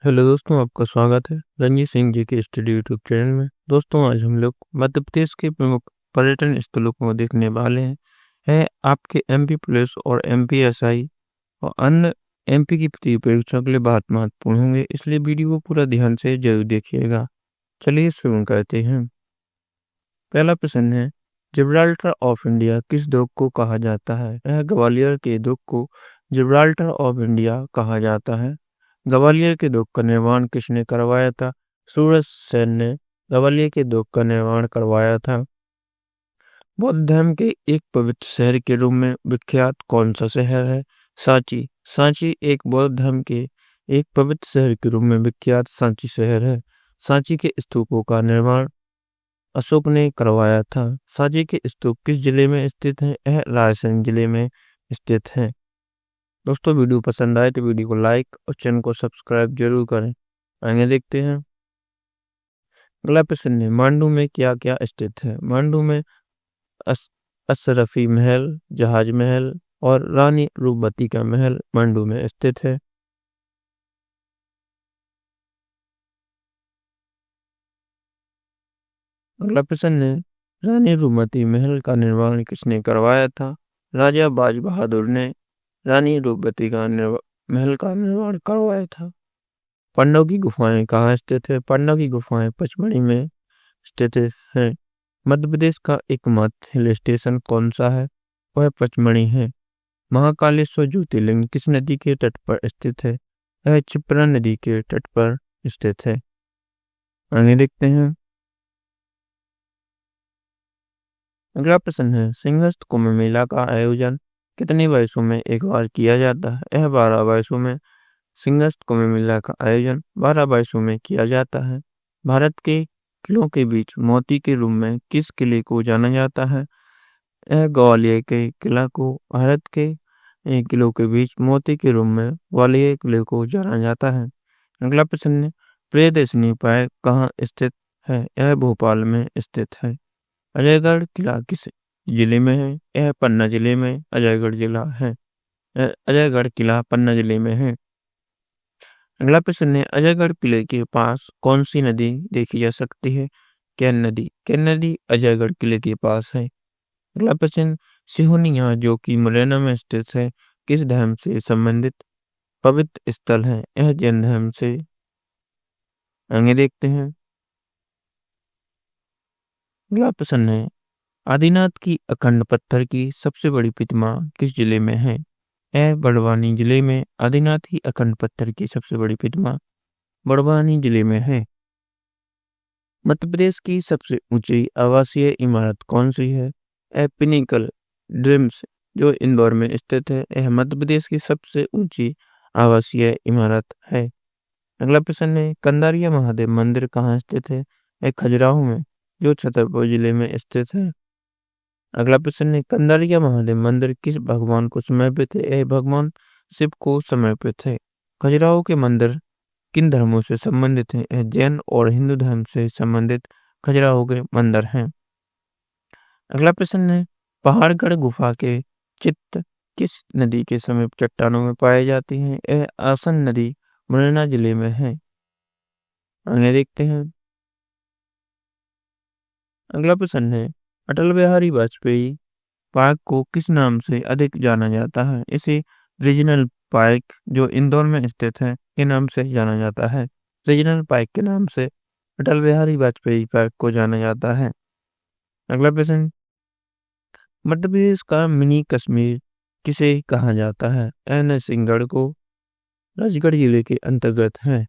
Hello दोस्तों, आपका स्वागत है रणजीत सिंह जी के स्टडी यूट्यूब चैनल में। दोस्तों, आज हम लोग मध्य प्रदेश के प्रमुख पर्यटन स्थलों को देखने वाले हैं। आपके एमपी पुलिस और एमपी एसआई और अन्य एमपी की प्रति परीक्षाओं के लिए बहुत महत्वपूर्ण होंगे, इसलिए वीडियो को पूरा ध्यान से जरूर देखिएगा। चलिए शुरू करते हैं। पहला प्रश्न है, जिब्राल्टर ऑफ इंडिया किस दुर्ग को कहा जाता है? यह ग्वालियर के दुर्ग को जिब्राल्टर ऑफ इंडिया कहा जाता है। ग्वालियर के दुर्ग का निर्माण किसने करवाया था? सूरज सेन ने ग्वालियर के दुर्ग का निर्माण करवाया था। बौद्ध धर्म के एक पवित्र शहर के रूप में विख्यात कौन सा शहर है? सांची। सांची एक बौद्ध धर्म के एक पवित्र शहर के रूप में विख्यात सांची शहर है। सांची के स्तूपों का निर्माण अशोक ने करवाया था। सांची के स्तूप किस जिले में स्थित है? यह रायसेन जिले में स्थित है। दोस्तों, वीडियो पसंद आए तो वीडियो को लाइक और चैनल को सब्सक्राइब जरूर करें। आगे देखते हैं। अगला प्रश्न है, मांडू में क्या क्या स्थित है? मांडू में अशरफी महल, जहाज महल और रानी रूपवती का महल मांडू में स्थित है। अगला प्रश्न है, रानी रूपवती महल का निर्माण किसने करवाया था? राजा बाज बहादुर ने रानी रूपवती का महल का निर्माण करवाया था। पांडव की गुफाएं कहाँ स्थित है? पांडव की गुफाएं पचमढ़ी में स्थित है। मध्य प्रदेश का एकमात्र हिल स्टेशन कौन सा है? वह पचमढ़ी है। महाकालेश्वर ज्योतिर्लिंग किस नदी के तट पर स्थित है? यह क्षिप्रा नदी के तट पर स्थित है। आगे देखते हैं। अगला प्रश्न है, सिंहस्थ कुंभ मेला का आयोजन कितने वर्षों में एक बार किया जाता है? यह 12 वर्षों में सिंहस्थ कुंभ मेला का आयोजन 12 वर्षों में किया जाता है। भारत के किलों के बीच मोती के रूप में किस किले को जाना जाता है? यह ग्वालियर के किला को भारत के किलों के बीच मोती के रूप में ग्वालियर किले को जाना जाता है। अगला प्रश्न है, प्रियदर्शनी पार्क कहाँ स्थित है? यह भोपाल में स्थित है। अजयगढ़ किला किस जिले में है? यह पन्ना जिले में अजयगढ़ जिला है। अजयगढ़ किला पन्ना जिले में है। अगला प्रश्न है, अजयगढ़ किले के पास कौन सी नदी देखी जा सकती है? केन नदी। केन नदी अजयगढ़ किले के पास है। अगला प्रश्न, सिहोनिया जो कि मुरैना में स्थित है, किस धर्म से संबंधित पवित्र स्थल है? यह जैन धर्म से। आगे देखते हैं। अगला प्रश्न है, आदिनाथ की अखंड पत्थर की सबसे बड़ी प्रतिमा किस जिले में है? यह बड़वानी जिले में आदिनाथ की अखंड पत्थर की सबसे बड़ी प्रतिमा बड़वानी जिले में है। मध्य प्रदेश की सबसे ऊंची आवासीय इमारत कौन सी है? यह पिनिकल ड्रीम्स जो इंदौर में स्थित है। यह मध्य प्रदेश की सबसे ऊंची आवासीय इमारत है। अगला प्रश्न है, कंदारिया महादेव मंदिर कहाँ स्थित है? यह खजुराहो में जो छतरपुर जिले में स्थित है। अगला प्रश्न है, कंदारिया महादेव मंदिर किस भगवान को समर्पित है? यह भगवान शिव को समर्पित है। खजुराहो के मंदिर किन धर्मों से संबंधित हैं? यह जैन और हिंदू धर्म से संबंधित खजुराहो के मंदिर हैं। अगला प्रश्न है, पहाड़गढ़ गुफा के चित्त किस नदी के समीप चट्टानों में पाए जाती हैं? यह आसन नदी मुरैना जिले में है। आगे देखते हैं। अगला प्रश्न है, अटल बिहारी वाजपेयी पार्क को किस नाम से अधिक जाना जाता है? इसे रीजनल पार्क जो इंदौर में स्थित है के नाम से जाना जाता है। रीजनल पार्क के नाम से अटल बिहारी वाजपेयी पार्क को जाना जाता है। अगला प्रश्न, मध्य प्रदेश का मिनी कश्मीर किसे कहा जाता है? नरसिंहगढ़ को राजगढ़ जिले के अंतर्गत है।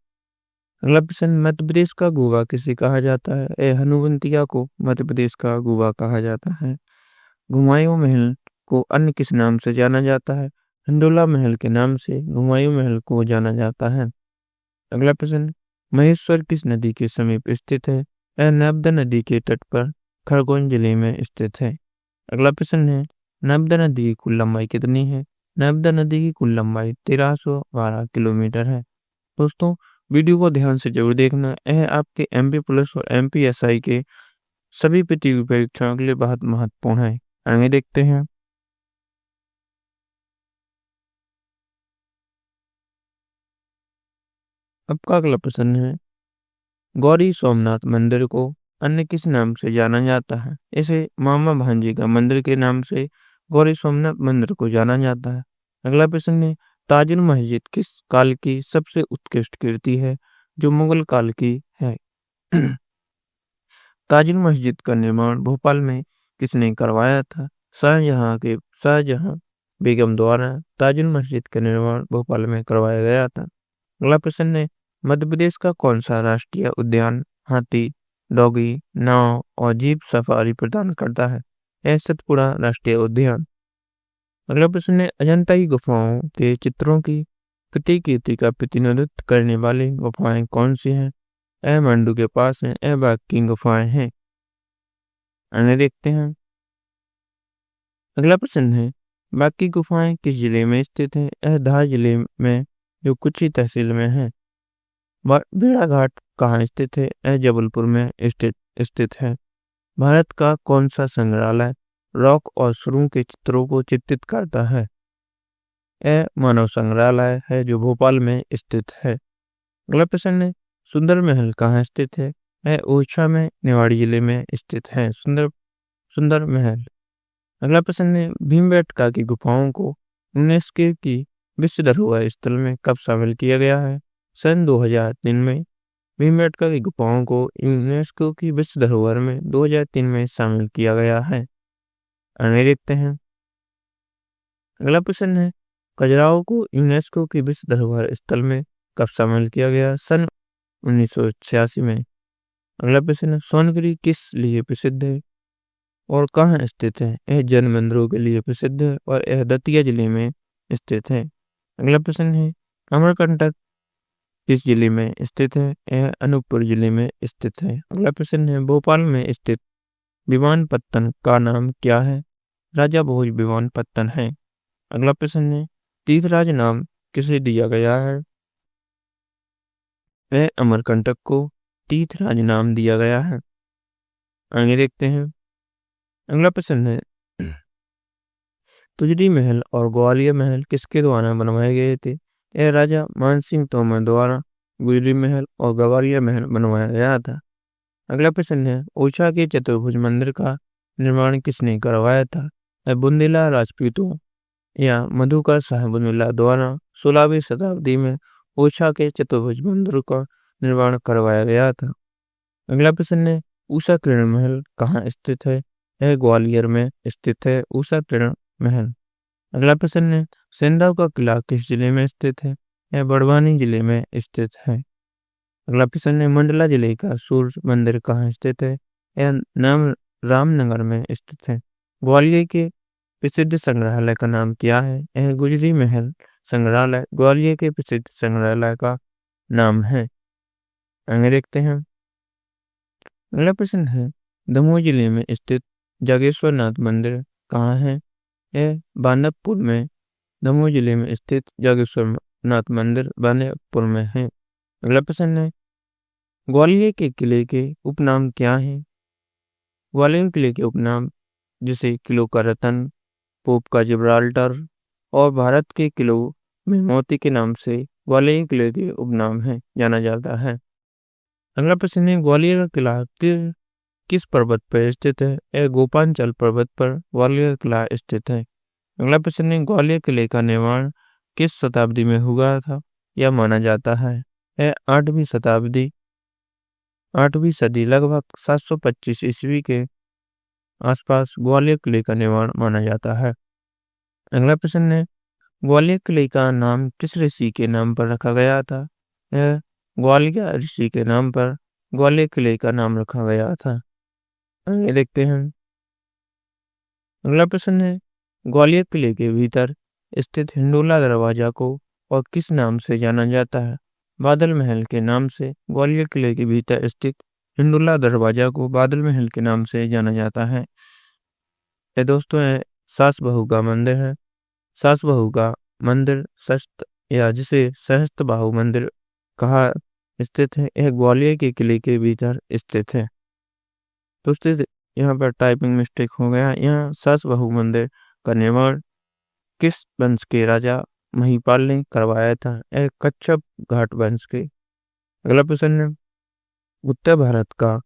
अगला प्रश्न, मध्य प्रदेश का गोवा किसे कहा जाता है? हनुवंतिया को मध्य प्रदेश का गोवा कहा जाता है। हुमायूं महल को अन्य किस नाम से जाना जाता है? हिंडोला महल के नाम से हुमायूं महल को जाना जाता है। अगला प्रश्न, महेश्वर किस नदी के समीप स्थित है? यह नर्मदा नदी के तट पर खरगोन जिले में स्थित है। अगला प्रश्न है, नर्मदा नदी की कुल लंबाई कितनी है? नर्मदा नदी की कुल लंबाई 1312 किलोमीटर है। दोस्तों, वीडियो को ध्यान से जरूर देखना। यह आपके एमपी पुलिस और एमपी एसआई के सभी प्रतियोगी परीक्षाओं के लिए बहुत महत्वपूर्ण है। आगे देखते हैं। अब का अगला प्रश्न है, गौरी सोमनाथ मंदिर को अन्य किस नाम से जाना जाता है? इसे मामा भांजी का मंदिर के नाम से गौरी सोमनाथ मंदिर को जाना जाता है। अगला प्रश्न है, ताजुल मस्जिद किस काल की सबसे उत्कृष्ट कृति है? जो मुगल काल की है। ताजुल मस्जिद का निर्माण भोपाल में किसने करवाया था? शाहजहां बेगम द्वारा ताजुल मस्जिद का निर्माण भोपाल में करवाया गया था। अगला प्रश्न है, मध्य प्रदेश का कौन सा राष्ट्रीय उद्यान हाथी, डॉगी, नाव और जीप सफारी प्रदान करता है? यह सतपुड़ा राष्ट्रीय उद्यान। अगला प्रश्न है, अजंता की गुफाओं के चित्रों की प्रतिकृति का प्रतिनिधित्व करने वाली गुफाएं कौन सी हैं? यह मंडू के पास है, यह बाघ की गुफाएं हैं। आगे देखते हैं। अगला प्रश्न है, बाघ की गुफाएं किस जिले में स्थित है? यह धार जिले में जो कुची तहसील में है। बेड़ा घाट कहाँ स्थित है? यह जबलपुर में स्थित है। भारत का कौन सा संग्रहालय रॉक और सुरों के चित्रों को चित्रित करता है? यह मानव संग्रहालय है जो भोपाल में स्थित है। अगला प्रश्न है, सुंदर महल कहाँ स्थित है? यह ओरछा में निवाड़ी जिले में स्थित है। सुंदर महल। अगला प्रश्न है, भीमबेटका की गुफाओं को यूनेस्को की विश्व धरोहर स्थल में कब शामिल किया गया है? सन 2003 में भीमबेटका की गुफाओं को यूनेस्को की विश्व धरोहर में 2003 में शामिल किया गया है। आगे देखते हैं। अगला प्रश्न है, खजुराहो को यूनेस्को की विश्व धरोहर स्थल में कब शामिल किया गया? सन 1986 में। अगला प्रश्न है, सोनगिरी किस लिए प्रसिद्ध है और कहाँ स्थित है? यह जैन मंदिरों के लिए प्रसिद्ध है और यह दतिया जिले में स्थित है। अगला प्रश्न है, अमरकंटक किस जिले में स्थित है? यह अनूपपुर जिले में स्थित है। अगला प्रश्न है, भोपाल में स्थित विमानपत्तन का नाम क्या है? राजा भोज विमानपत्तन है। अगला प्रश्न है, तीर्थराज नाम किसे दिया गया है? वह अमरकंटक को तीर्थराज नाम दिया गया है। आगे देखते हैं। अगला प्रश्न है, तुजरी महल और ग्वालियर महल किसके द्वारा बनवाए गए थे? यह राजा मानसिंह तोमर द्वारा गुजरी महल और ग्वालियर महल बनवाया गया था। अगला प्रश्न है, ओरछा के चतुर्भुज मंदिर का निर्माण किसने करवाया था? यह बुंदेला राजपूतों या मधुकर शाह बुंदेला द्वारा 16वीं शताब्दी में ओरछा के चतुर्भुज मंदिर का निर्माण करवाया गया था। अगला प्रश्न है, उषा किरण महल कहाँ स्थित है? यह ग्वालियर में स्थित है, उषा किरण महल। अगला प्रश्न है, सेंधा का किला किस जिले में स्थित है? यह बड़वानी जिले में स्थित है। अगला प्रश्न है, मंडला जिले का सूर्य मंदिर कहाँ स्थित है? यह नाम रामनगर में स्थित है। ग्वालियर के प्रसिद्ध संग्रहालय का नाम क्या है? यह गुजरी महल संग्रहालय ग्वालियर के प्रसिद्ध संग्रहालय का नाम है। आगे देखते हैं। अगला प्रश्न है, दमोह जिले में स्थित जागेश्वर नाथ मंदिर कहाँ है? यह बांदवपुर में। दमोह जिले में स्थित जागेश्वर नाथ मंदिर बांदवपुर में है। अगला प्रश्न है, ग्वालियर के किले के उपनाम क्या है? ग्वालियर किले के उपनाम जैसे किलो का रतन, पोप का जिब्राल्टर और भारत के किलो में मोती के नाम से ग्वालियर किले के उपनाम है जाना जाता है। अगला प्रश्न है, ग्वालियर का किला किस पर्वत पर स्थित है? यह गोपांचल पर्वत पर ग्वालियर किला स्थित है। अगला प्रश्न है, ग्वालियर किले का निर्माण किस शताब्दी में हुआ था यह माना जाता है? यह 8वीं सदी लगभग 725 ईस्वी के आसपास ग्वालियर किले का निर्माण माना जाता है। अगला प्रश्न है, ग्वालियर किले का नाम किस ऋषि के नाम पर रखा गया था? यह ग्वालियर ऋषि के नाम पर ग्वालियर किले का नाम रखा गया था। आगे देखते हैं। अगला प्रश्न है, ग्वालियर किले के भीतर स्थित हिंडोला दरवाजा को और किस नाम से जाना जाता है? बादल महल के नाम से ग्वालियर किले के भीतर स्थित हिंडोला दरवाजा को बादल महल के नाम से जाना जाता है। ये दोस्तों सास बहू का मंदिर है। सास बहू का मंदिर सस्त या जिसे सहस्त्र बाहु मंदिर कहा स्थित है, यह ग्वालियर के किले के भीतर स्थित है। दोस्तों यहाँ पर टाइपिंग मिस्टेक हो गया। यहाँ सास बहू मंदिर का निर्माण किस वंश के राजा महिपाल ने करवाया था? यह कच्छप घाट वंश के अगला प्रश्न है, उत्तर भारत का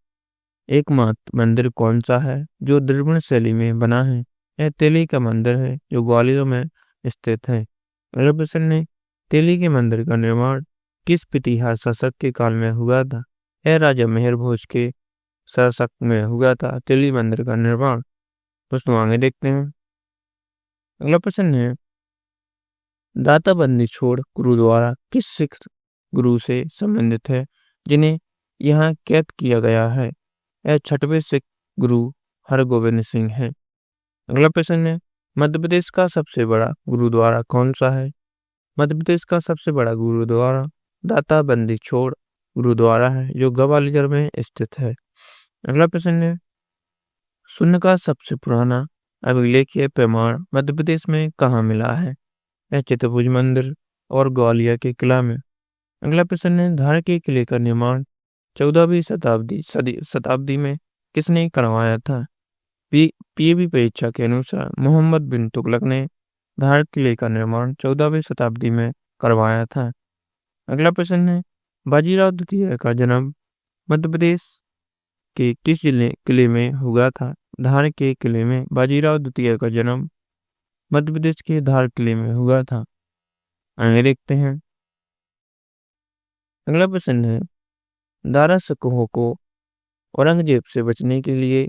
एकमात्र मंदिर कौन सा है जो द्रविड़ शैली में बना है? यह तेली का मंदिर है जो ग्वालियर में स्थित है। अगला प्रश्न है, तेली के मंदिर का निर्माण किस इतिहास शासक के काल में हुआ था? यह राजा मेहर भोज के शासक में हुआ था तेली मंदिर का निर्माण। दोस्तों आगे देखते हैं। अगला प्रश्न है, दाता बंदी छोड़ गुरुद्वारा किस सिख गुरु से संबंधित है जिन्हें यहाँ कैद किया गया है? यह छठवें सिख गुरु हरगोबिंद सिंह है। अगला प्रश्न है, मध्य प्रदेश का सबसे बड़ा गुरुद्वारा कौन सा है? मध्य प्रदेश का सबसे बड़ा गुरुद्वारा दाता बंदी छोड़ गुरुद्वारा है जो ग्वालियर में स्थित है। अगला प्रश्न है, शून्य का सबसे पुराना अभिलेखीय प्रमाण मध्य प्रदेश में कहाँ मिला है? यह चित्रभुज मंदिर और ग्वालियर के किला में। अगला प्रश्न है, धार के किले का निर्माण 14वीं शताब्दी में किसने करवाया था? पीएबी परीक्षा के अनुसार मोहम्मद बिन तुगलक ने धार किले का निर्माण 14वीं शताब्दी में करवाया था। अगला प्रश्न है, बाजीराव द्वितीय का जन्म मध्य प्रदेश के किस किले में हुआ था? धार के किले में बाजीराव द्वितीय का जन्म मध्य प्रदेश के धार किले में हुआ था। आगे देखते हैं। अगला प्रश्न है, दारा शिकोह को औरंगजेब से बचने के लिए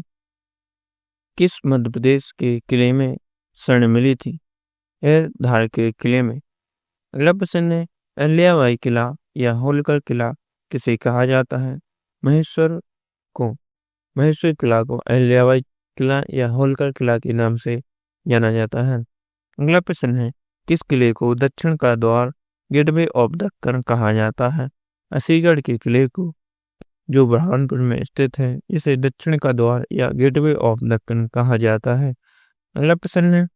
किस मध्य प्रदेश के किले में शरण मिली थी? यह धार के किले में। अगला प्रश्न है, अहिल्याबाई किला या होलकर किला किसे कहा जाता है? महेश्वर किला को अहिल्याबाई किला या होलकर किला के नाम से जाना जाता है। अगला प्रश्न है, किस किले को दक्षिण का द्वार गेटवे ऑफ दक्कन कहा जाता है? असीगढ़ के किले को जो बुरहानपुर में स्थित है इसे दक्षिण का द्वार या गेटवे ऑफ दक्कन कहा जाता है। अगला प्रश्न है,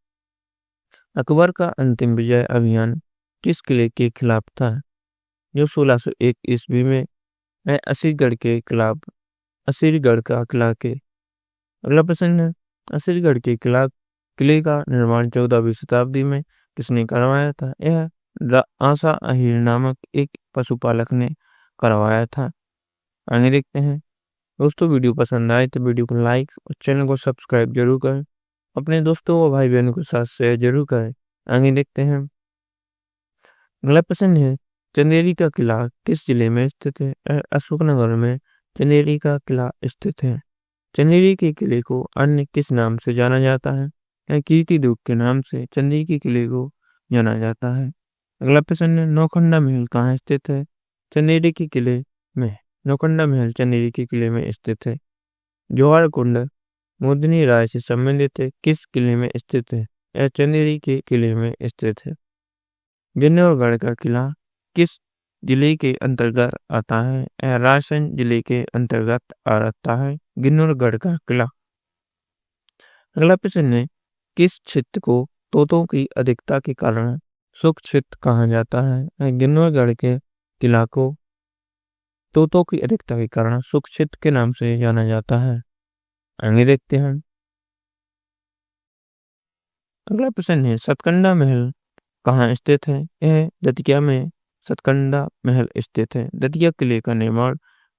अकबर का अंतिम विजय अभियान किस किले के खिलाफ था जो 1601 ईस्वी में असीगढ़ का किला के। अगला प्रश्न है, असीगढ़ के किले का निर्माण 14वीं शताब्दी में किसने करवाया था? यह आशा अहीर नामक एक पशुपालक ने करवाया था। आगे देखते हैं। दोस्तों वीडियो पसंद आए तो वीडियो को लाइक और चैनल को सब्सक्राइब जरूर करें। अपने दोस्तों और भाई बहनों के साथ शेयर जरूर करें। आगे देखते हैं। अगला प्रश्न है, चंदेरी का किला किस जिले में स्थित है? अशोकनगर में चंदेरी का किला स्थित है। चंदेरी के किले को अन्य किस नाम से जाना जाता है? कीर्ति दुर्ग के नाम से चंदेरी के किले को जाना जाता है। अगला प्रश्न है, नौखंडा महल कहाँ स्थित है? चंदेरी के किले में। नौखंडा महल चंदेरी के किले में स्थित है। जौहर कुंड मोदनी राय से संबंधित है किस किले में स्थित है? यह चंदेरी के किले में स्थित है। गिन्नौरगढ़ का किला किस जिले के अंतर्गत आता है? यह रायसेन जिले के अंतर्गत आता है गिन्नौरगढ़ का किला। अगला प्रश्न है, किस क्षेत्र को तोतों की अधिकता के कारण सुख क्षेत्र कहा जाता है? गिन्नौरगढ़ के किला को तोतों की अधिकता के कारण सुख क्षेत्र के नाम से जाना जाता है। आगे देखते हैं। अगला प्रश्न है, सतकंडा महल कहाँ स्थित है? यह दतिया में सतकंडा महल स्थित है। दतिया किले का निर्माण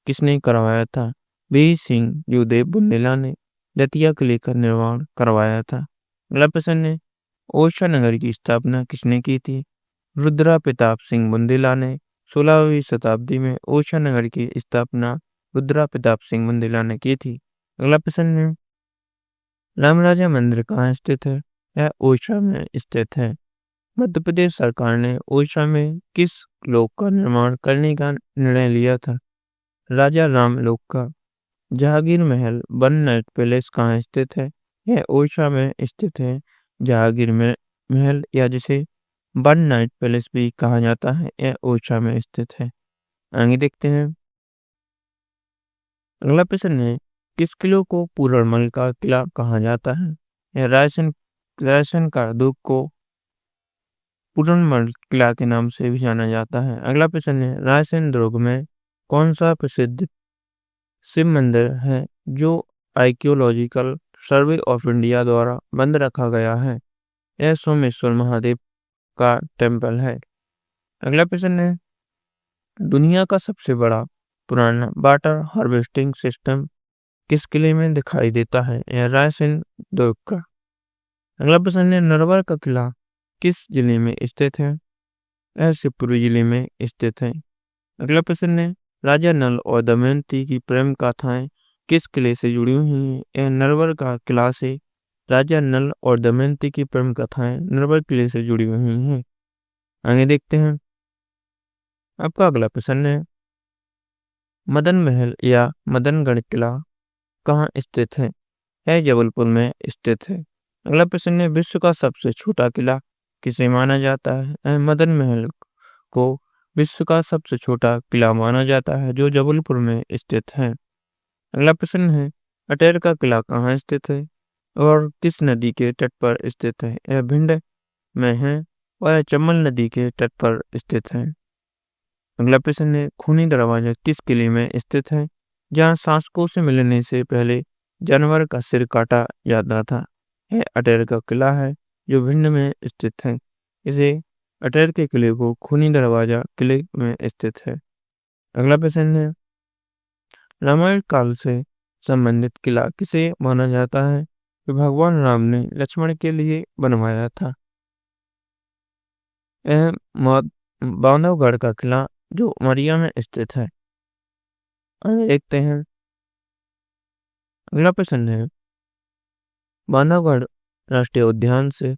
किसने करवाया था? वीर सिंह जूदेव बुंदेला ने दतिया किले का निर्माण करवाया था। अगला प्रश्न है, ओरछा नगर की स्थापना किसने की थी? रुद्रा प्रताप सिंह बुंदेला ने 16वीं शताब्दी में ओरछा नगर की स्थापना रुद्रा प्रताप सिंह बुंदेला ने की थी। अगला प्रश्न है, रामराजा मंदिर कहाँ स्थित है? यह ओरछा में स्थित है। मध्य प्रदेश सरकार ने ओरछा में किस लोक का निर्माण करने का निर्णय लिया था? राजा राम लोक का। जहांगीर महल वन नाइट पैलेस कहाँ स्थित है? यह ओरछा में स्थित है। जहांगीर महल या जिसे वन नाइट पैलेस भी कहा जाता है यह ओरछा में स्थित है। आगे देखते हैं। अगला प्रश्न है, किस किले को पूरनमल का किला कहा जाता है? यह रायसेन का दुर्ग को पूरनमल किला के नाम से भी जाना जाता है। अगला प्रश्न है, रायसेन दुर्ग में कौन सा प्रसिद्ध शिव मंदिर है जो आर्कियोलॉजिकल सर्वे ऑफ इंडिया द्वारा बंद रखा गया है? यह सोमेश्वर महादेव का टेम्पल है। अगला प्रश्न है, दुनिया का सबसे बड़ा पुराना वाटर हार्वेस्टिंग सिस्टम किस किले में दिखाई देता है? यह रायसेन दुर्ग का। अगला प्रश्न है, नरवर का किला किस जिले में स्थित है? यह शिवपुरी जिले में स्थित है। अगला प्रश्न है, राजा नल और दमयंती की प्रेम गाथाएं किस किले से जुड़ी हुई हैं? यह नरवर का किला से। राजा नल और दमयंती की प्रेम कथाएं नरवर किले से जुड़ी हुई हैं। आगे देखते हैं। आपका अगला प्रश्न है, मदन महल या मदनगढ़ किला कहाँ स्थित है? यह जबलपुर में स्थित है। अगला प्रश्न है, विश्व का सबसे छोटा किला किसे माना जाता है? यह मदन महल को विश्व का सबसे छोटा किला माना जाता है, जो जबलपुर में स्थित है। अगला प्रश्न है, अटेर का किला कहाँ स्थित है और किस नदी के तट पर स्थित है? यह भिंड में है और यह चंबल नदी के तट पर स्थित है। अगला प्रश्न है, खूनी दरवाजा किस किले में स्थित है, जहां शासकों से मिलने से पहले जानवर का सिर काटा जाता था? यह अटेर का किला है, जो भिंड में स्थित है। इसे अटेर के किले को खूनी दरवाजा किले में स्थित है। अगला प्रश्न है, रामायण काल से संबंधित किला किसे माना जाता है कि भगवान राम ने लक्ष्मण के लिए बनवाया था? यह बांधवगढ़ का किला, जो उमरिया में स्थित है। देखते हैं। अगला प्रश्न है, बांधवगढ़ राष्ट्रीय उद्यान से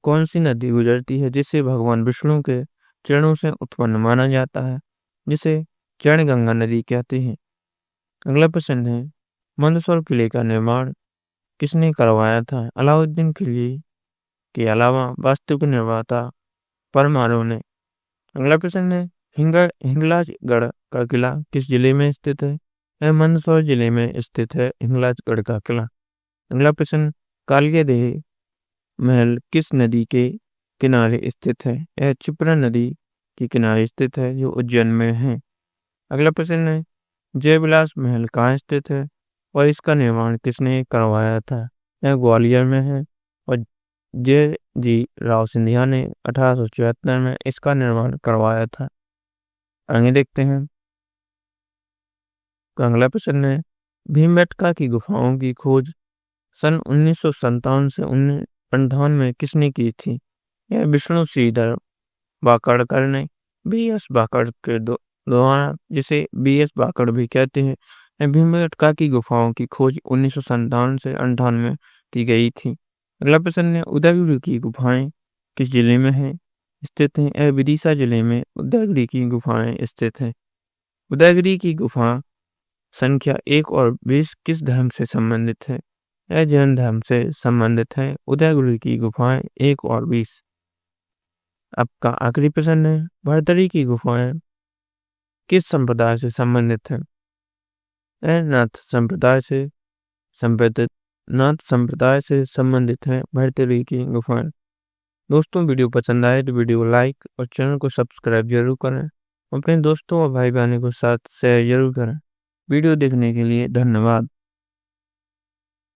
कौन सी नदी गुजरती है, जिसे भगवान विष्णु के चरणों से उत्पन्न माना जाता है, जिसे चरण गंगा नदी कहते हैं? अगला प्रश्न है, मंदसौर किले का निर्माण किसने करवाया था? अलाउद्दीन खिलजी के अलावा वास्तुक निर्माता परमाणु ने। अगला प्रश्न है, हिंगलाजगढ़ का किला किस जिले में स्थित है? यह मंदसौर जिले में स्थित है हिंगलाजगढ़ का किला। अगला प्रश्न, कालिया देह महल किस नदी के किनारे स्थित है? यह क्षिप्रा नदी के किनारे स्थित है, जो उज्जैन में है। अगला प्रश्न है, जयविलास महल कहाँ स्थित है और इसका निर्माण किसने करवाया था? यह ग्वालियर में है और जय जी राव सिंधिया ने 1874 में इसका निर्माण करवाया था। आगे देखते हैं। अगला प्रश्न है, भीमबेटका की गुफाओं की खोज सन 1957 से 1958 में किसने की थी? यह विष्णु श्रीधर बाकड़कर ने बी.एस. बाकड़ के द्वारा, जिसे बी.एस. बाकड़ भी कहते हैं। भीमबेटका की गुफाओं की खोज 1957 से 1958 में की गई थी। अगला प्रश्न है, उदयगिरी की गुफाएं किस जिले में है स्थित हैं? यह विदिशा जिले में उदयगिरी की गुफाएं स्थित हैं। उदयगिरी की गुफा संख्या 1 और 20 किस धर्म से संबंधित है? यह जैन धर्म से संबंधित है। उदयगिरी की गुफाएं 1 और 20। आपका आखिरी प्रश्न है, भरतरी की गुफाएं किस संप्रदाय से संबंधित है? यह नाथ संप्रदाय से संबंधित है भरतरी की गुफाएं। दोस्तों, वीडियो पसंद आए तो वीडियो को लाइक और चैनल को सब्सक्राइब जरूर करें। अपने दोस्तों और भाई बहनों के साथ शेयर जरूर करें। वीडियो देखने के लिए धन्यवाद।